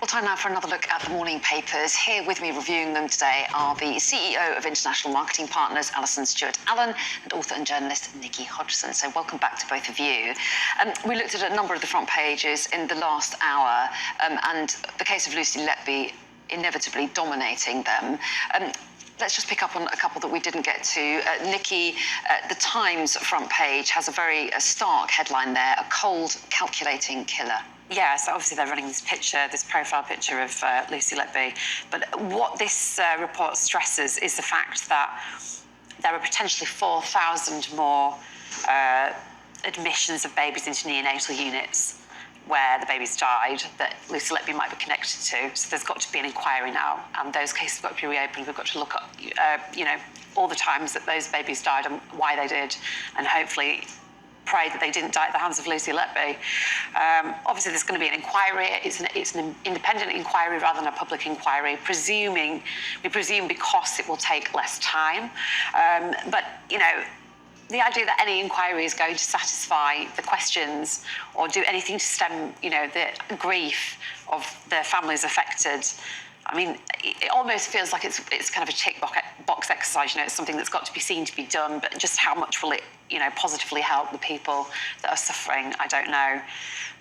Well, time now for another look at the morning papers. Here with me reviewing them today are the CEO of International Marketing Partners, Alison Stewart-Allen, and author and journalist Nikki Hodgson. So welcome back to both of you. We looked at a number of the front pages in the last hour, and the case of Lucy Letby inevitably dominating them. Let's just pick up on a couple that we didn't get to. Nikki, the Times front page has a very stark headline there, a cold, calculating killer. Yeah, so obviously they're running this profile picture of Lucy Letby. But what this report stresses is the fact that there are potentially 4,000 more admissions of babies into neonatal units where the babies died that Lucy Letby might be connected to. So there's got to be an inquiry now, and those cases have got to be reopened. We've got to look at, all the times that those babies died and why they did, and hopefully pray that they didn't die at the hands of Lucy Letby. Obviously, there's going to be an inquiry. It's an independent inquiry rather than a public inquiry, we presume because it will take less time. But the idea that any inquiry is going to satisfy the questions or do anything to stem, the grief of the families affected, I mean, it almost feels like it's kind of a tick box exercise. It's something that's got to be seen to be done, but just how much will it, positively help the people that are suffering? I don't know.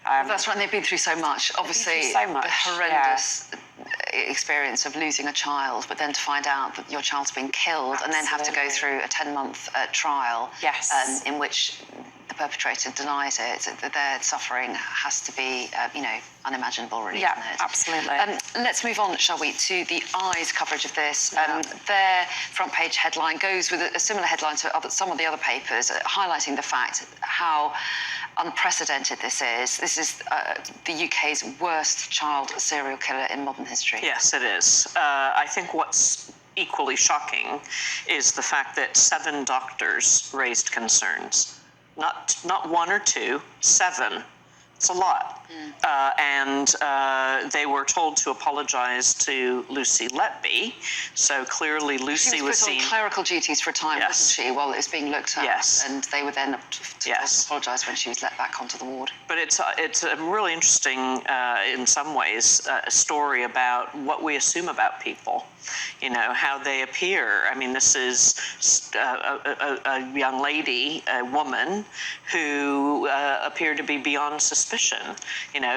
That's right. And they've been through so much. Obviously, the horrendous experience of losing a child, but then to find out that your child's been killed. Absolutely. And then have to go through a 10-month trial. Yes. In which the perpetrator denies it. Their suffering has to be, unimaginable, really. Yeah, isn't it? Absolutely. Let's move on, shall we, to the Eyes coverage of this. Their front page headline goes with a similar headline to some of the other papers, highlighting the fact how unprecedented this is. This is the UK's worst child serial killer in modern history. Yes, it is. I think what's equally shocking is the fact that 7 doctors raised concerns. Not 1 or 2, 7. It's a lot. And they were told to apologize to Lucy Letby. So clearly Lucy was seen... She was put on clerical duties for a time, yes. wasn't she, while it was being looked at? Yes. And they were then to yes. apologise when she was let back onto the ward. But it's a really interesting, in some ways, story about what we assume about people. How they appear. I mean, this is a young lady, a woman, who appeared to be beyond suspicion.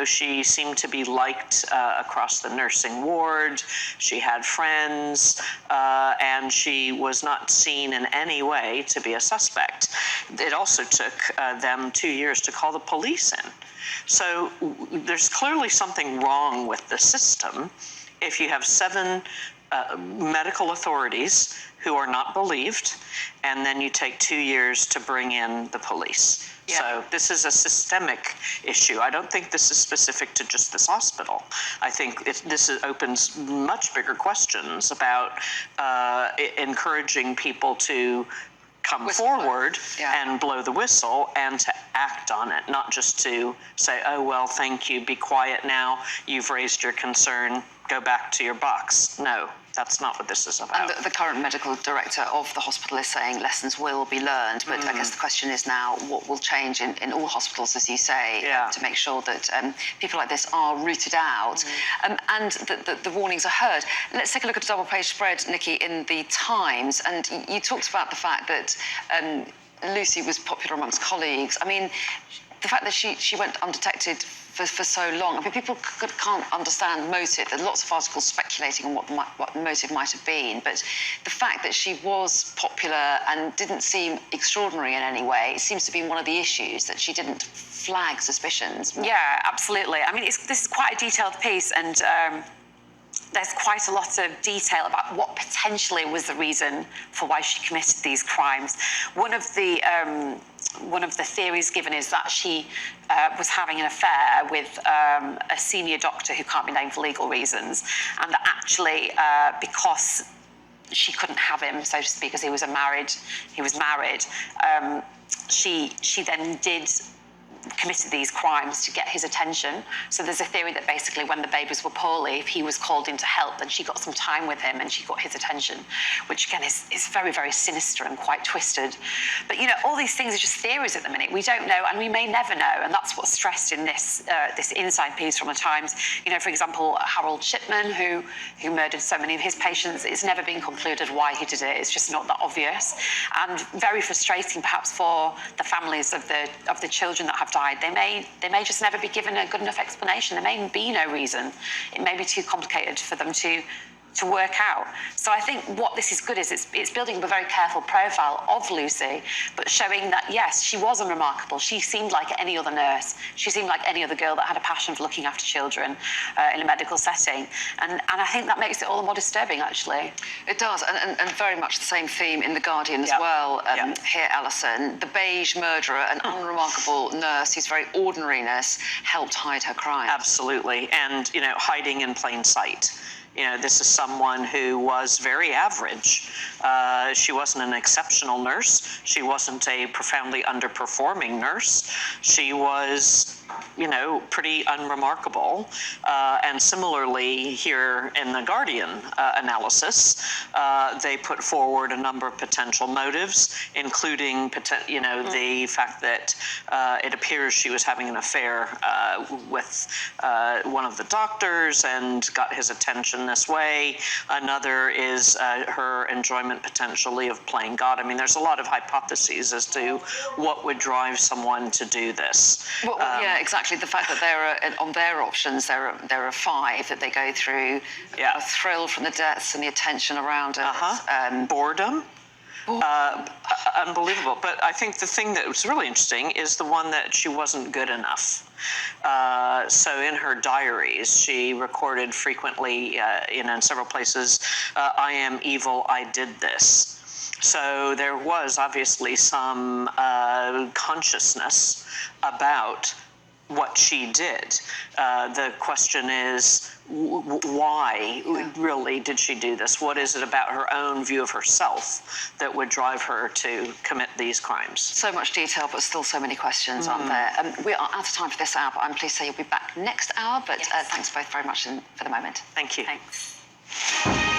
She seemed to be liked across the nursing ward. She had friends, and she was not seen in any way to be a suspect. It also took them 2 years to call the police in. So there's clearly something wrong with the system if you have 7 medical authorities who are not believed, and then you take 2 years to bring in the police. Yeah. So this is a systemic issue. I don't think this is specific to just this hospital. I think this opens much bigger questions about encouraging people to come forward and blow the whistle and to act on it, not just to say, oh, well, thank you, be quiet now, you've raised your concern, go back to your box. No, that's not what this is about. And the current medical director of the hospital is saying lessons will be learned, but I guess the question is now what will change in all hospitals, as you say, to make sure that people like this are rooted out and that the warnings are heard. Let's take a look at a double-page spread, Nikki, in the Times, and you talked about the fact that Lucy was popular amongst colleagues. I mean, the fact that she went undetected for so long. I mean, people can't understand motive. There's lots of articles speculating on what the motive might have been, but the fact that she was popular and didn't seem extraordinary in any way seems to be one of the issues, that she didn't flag suspicions. Yeah, absolutely. I mean, this is quite a detailed piece, and there's quite a lot of detail about what potentially was the reason for why she committed these crimes. One of the theories given is that she was having an affair with a senior doctor who can't be named for legal reasons, and that actually because she couldn't have him, so to speak, because he was married, she then did committed these crimes to get his attention. So there's a theory that basically when the babies were poorly, if he was called in to help, then she got some time with him and she got his attention, which again is very, very sinister and quite twisted. But all these things are just theories at the minute. We don't know, and we may never know, and that's what's stressed in this inside piece from the Times. For example, Harold Shipman, who murdered so many of his patients, it's never been concluded why he did it. It's just not that obvious, and very frustrating perhaps for the families of the children that have died. They may just never be given a good enough explanation. There may be no reason. It may be too complicated for them to work out. So I think what this is good is it's building up a very careful profile of Lucy, but showing that, yes, she was unremarkable. She seemed like any other nurse. She seemed like any other girl that had a passion for looking after children in a medical setting. And I think that makes it all the more disturbing, actually. It does, and very much the same theme in The Guardian as well. Here, Alison, the beige murderer, an unremarkable nurse whose very ordinariness helped hide her crime. Absolutely, and hiding in plain sight. This is someone who was very average. She wasn't an exceptional nurse. She wasn't a profoundly underperforming nurse. She was, pretty unremarkable. And similarly, here in the Guardian analysis, they put forward a number of potential motives, including, the fact that it appears she was having an affair with one of the doctors and got his attention this way. Another is her enjoyment potentially of playing God. I mean, there's a lot of hypotheses as to what would drive someone to do this. Well, yeah, exactly. The fact that there are, on their options, there are 5 that they go through. A thrill from the deaths and the attention around it. Boredom. Unbelievable. But I think the thing that was really interesting is the one that she wasn't good enough. So in her diaries, she recorded frequently, in several places, I am evil, I did this. So there was obviously some consciousness about what she did. The question is, why really did she do this? What is it about her own view of herself that would drive her to commit these crimes? So much detail, but still so many questions, aren't there? We are out of time for this hour, but I'm pleased to say you'll be back next hour. But thanks both very much for the moment. Thank you. Thanks.